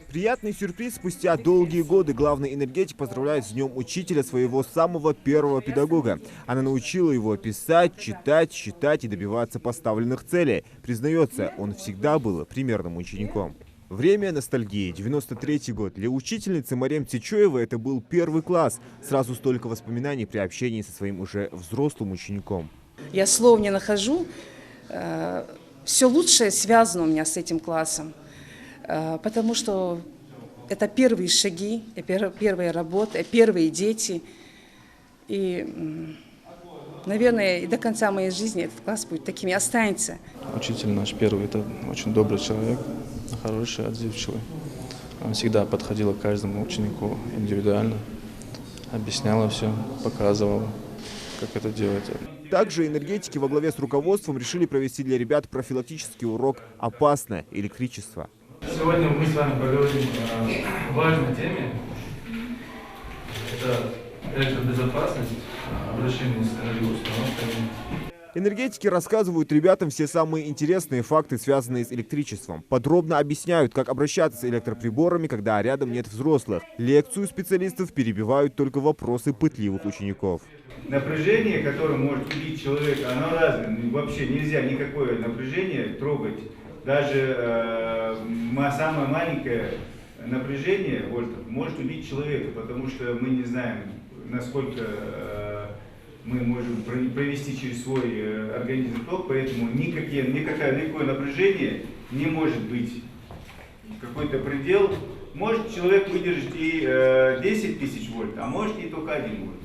Приятный сюрприз спустя долгие годы. Главный энергетик поздравляет с днем учителя своего самого первого педагога. Она научила его писать, читать, считать и добиваться поставленных целей. Признается, он всегда был примерным учеником. Время ностальгии. 93-й год. Для учительницы Марем Цичоевой это был первый класс. Сразу столько воспоминаний при общении со своим уже взрослым учеником. Я слов не нахожу. Все лучшее связано у меня с этим классом. Потому что это первые шаги, первая работа, первые дети. И, наверное, и до конца моей жизни этот класс будет таким и останется. Учитель наш первый – это очень добрый человек, хороший, отзывчивый. Он всегда подходил к каждому ученику индивидуально, объясняла все, показывала, как это делать. Также энергетики во главе с руководством решили провести для ребят профилактический урок «Опасное электричество». Сегодня мы с вами поговорим о важной теме. Это электробезопасность, обращение с энергоустановками. Энергетики рассказывают ребятам все самые интересные факты, связанные с электричеством. Подробно объясняют, как обращаться с электроприборами, когда рядом нет взрослых. Лекцию специалистов перебивают только вопросы пытливых учеников. Напряжение, которое может убить человека, оно разное. Вообще нельзя никакое напряжение трогать. Даже самое маленькое напряжение вольтов может убить человека, потому что мы не знаем, насколько мы можем провести через свой организм ток, поэтому никакое напряжение не может быть. Какой-то предел. Может человек выдержать и 10 тысяч вольт, а может и только 1 вольт.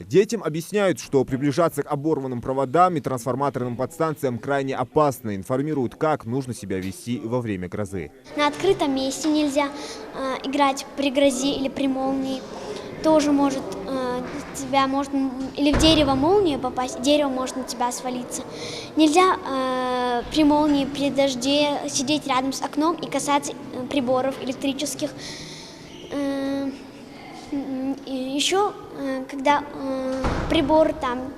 Детям объясняют, что приближаться к оборванным проводам и трансформаторным подстанциям крайне опасно. Информируют, как нужно себя вести во время грозы. На открытом месте нельзя играть при грозе или при молнии. Тоже может или в дерево молния попасть, дерево может на тебя свалиться. Нельзя при молнии, при дожде сидеть рядом с окном и касаться приборов электрических. Еще, когда прибор там,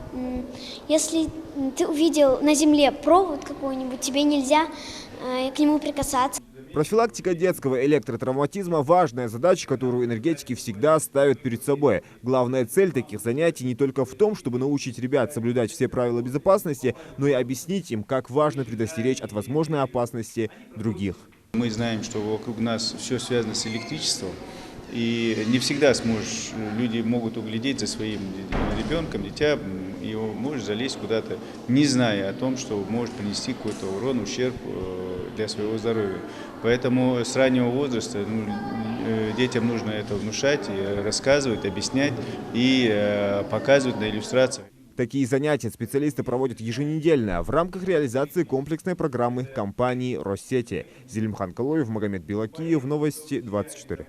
если ты увидел на земле провод какой-нибудь, тебе нельзя к нему прикасаться. Профилактика детского электротравматизма – важная задача, которую энергетики всегда ставят перед собой. Главная цель таких занятий не только в том, чтобы научить ребят соблюдать все правила безопасности, но и объяснить им, как важно предостеречь от возможной опасности других. Мы знаем, что вокруг нас все связано с электричеством. И не всегда люди могут углядеть за своим ребенком, дитя, и может залезть куда-то, не зная о том, что может принести какой-то урон, ущерб для своего здоровья. Поэтому с раннего возраста детям нужно это внушать, рассказывать, объяснять и показывать на иллюстрациях. Такие занятия специалисты проводят еженедельно в рамках реализации комплексной программы компании «Россети». Зелимхан Калоев, Магомед Белакиев, Новости 24.